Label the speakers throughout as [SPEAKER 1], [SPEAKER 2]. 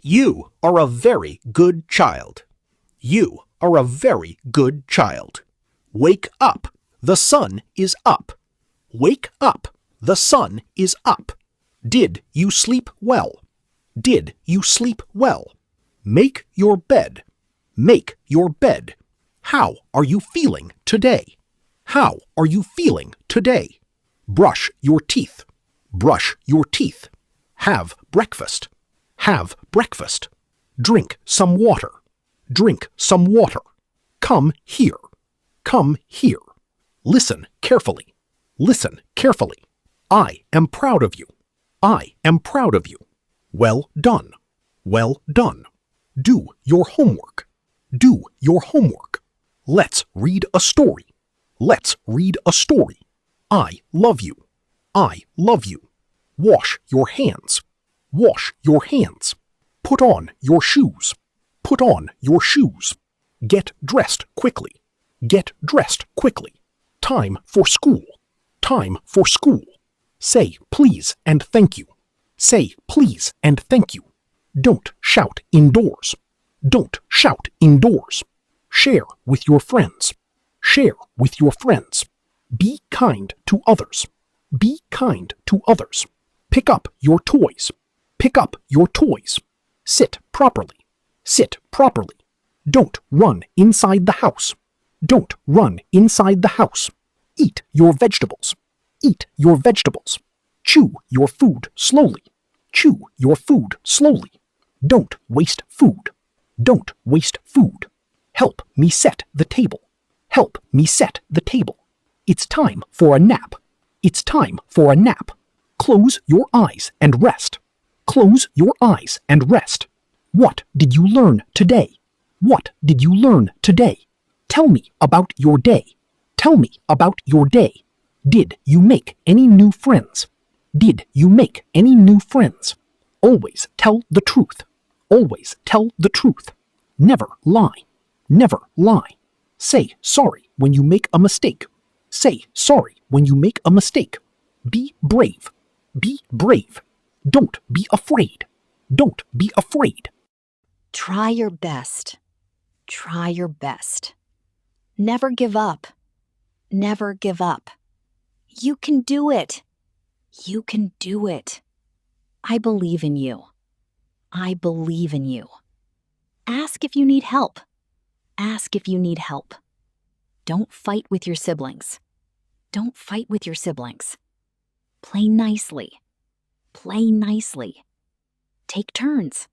[SPEAKER 1] You are a very good child. You are a very good child. Wake up, the sun is up. Wake up, the sun is up. Did you sleep well? Did you sleep well? Make your bed. Make your bed. How are you feeling today? How are you feeling today? Brush your teeth. Brush your teeth. Have breakfast. Have breakfast. Drink some water. Drink some water. Come here. Come here. Listen carefully. Listen carefully. I am proud of you. I am proud of you. Well done. Well done. Do your homework. Do your homework. Let's read a story. Let's read a story. I love you. I love you. Wash your hands. Wash your hands. Put on your shoes. Put on your shoes. Get dressed quickly. Get dressed quickly. Time for school. Time for school. Say please and thank you. Say please and thank you. Don't shout indoors. Don't shout indoors. Share with your friends. Share with your friends. Be kind to others. Be kind to others. Pick up your toys. Pick up your toys. Sit properly. Sit properly. Don't run inside the house. Don't run inside the house. Eat your vegetables. Eat your vegetables. Chew your food slowly. Chew your food slowly. Don't waste food. Don't waste food. Help me set the table. Help me set the table. It's time for a nap. It's time for a nap. Close your eyes and rest. Close your eyes and rest. What did you learn today? What did you learn today? Tell me about your day. Tell me about your day. Did you make any new friends? Did you make any new friends? Always tell the truth. Always tell the truth. Never lie. Never lie. Say sorry when you make a mistake. Say sorry when you make a mistake. Be brave. Be brave. Don't be afraid. Don't be afraid.
[SPEAKER 2] Try your best. Try your best. Never give up. Never give up. You can do it. You can do it. I believe in you. I believe in you. Ask if you need help. Ask if you need help. Don't fight with your siblings. Don't fight with your siblings. Play nicely. Play nicely. Take turns.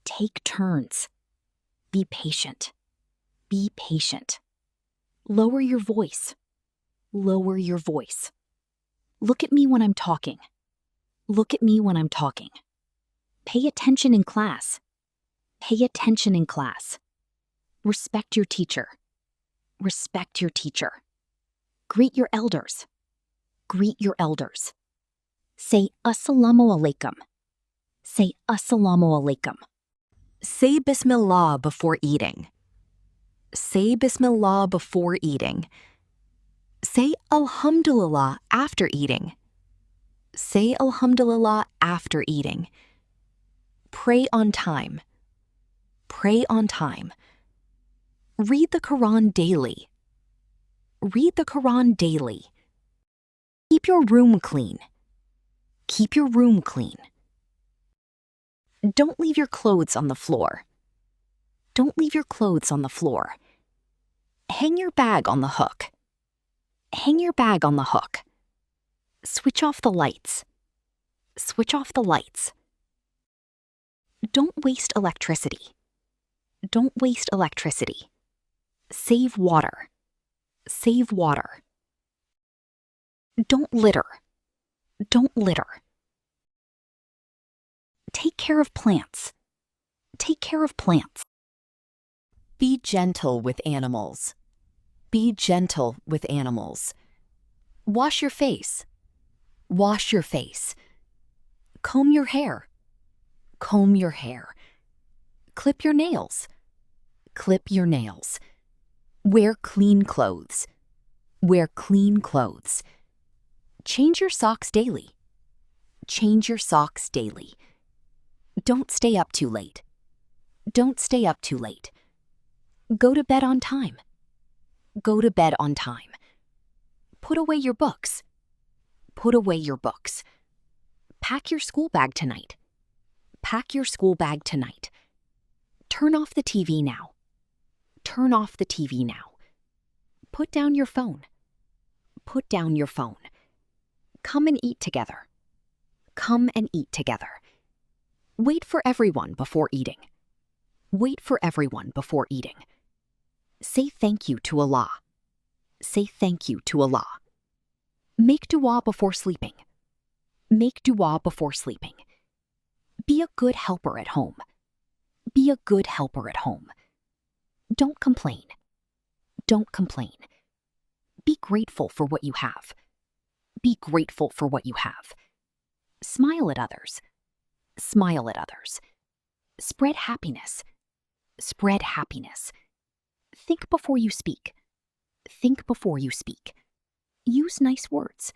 [SPEAKER 2] Take turns. Be patient. Be patient. Lower your voice. Lower your voice. Look at me when I'm talking. Look at me when I'm talking. Pay attention in class. Pay attention in class. Respect your teacher. Respect your teacher. Greet your elders. Greet your elders. Say Assalamu alaikum. Say Assalamu alaikum. Say Bismillah before eating. Say Bismillah before eating. Say Alhamdulillah after eating. Say Alhamdulillah after eating. Pray on time. Pray on time. Read the Quran daily. Read the Quran daily. Keep your room clean. Keep your room clean. Don't leave your clothes on the floor. Don't leave your clothes on the floor. Hang your bag on the hook. Hang your bag on the hook. Switch off the lights. Switch off the lights. Don't waste electricity. Don't waste electricity. Save water. Save water. Don't litter. Don't litter. Take care of plants. Take care of plants. Be gentle with animals. Be gentle with animals. Wash your face. Wash your face. Comb your hair. Comb your hair. Clip your nails. Clip your nails. Wear clean clothes. Wear clean clothes. Change your socks daily. Change your socks daily. Don't stay up too late. Don't stay up too late. Go to bed on time. Go to bed on time. Put away your books. Put away your books. Pack your school bag tonight. Pack your school bag tonight. Turn off the TV now. Turn off the TV now. Put down your phone. Put down your phone. Come and eat together. Come and eat together. Wait for everyone before eating. Wait for everyone before eating. Say thank you to Allah. Say thank you to Allah. Make dua before sleeping. Make dua before sleeping. Be a good helper at home. Be a good helper at home. Don't complain. Don't complain. Be grateful for what you have. Be grateful for what you have. Smile at others. Smile at others. Spread happiness. Spread happiness. Think before you speak. Think before you speak. Use nice words.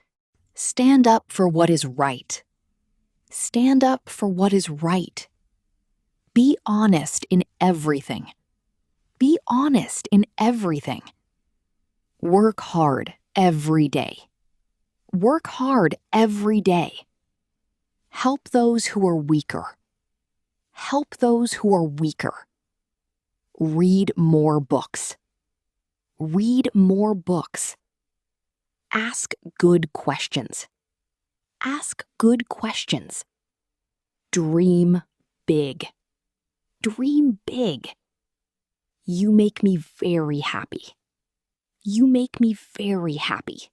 [SPEAKER 2] Stand up for what is right. Stand up for what is right. Be honest in everything. Be honest in everything. Work hard every day. Work hard every day. Help those who are weaker. Help those who are weaker. Read more books. Read more books. Ask good questions. Ask good questions. Dream big. Dream big. You make me very happy. You make me very happy.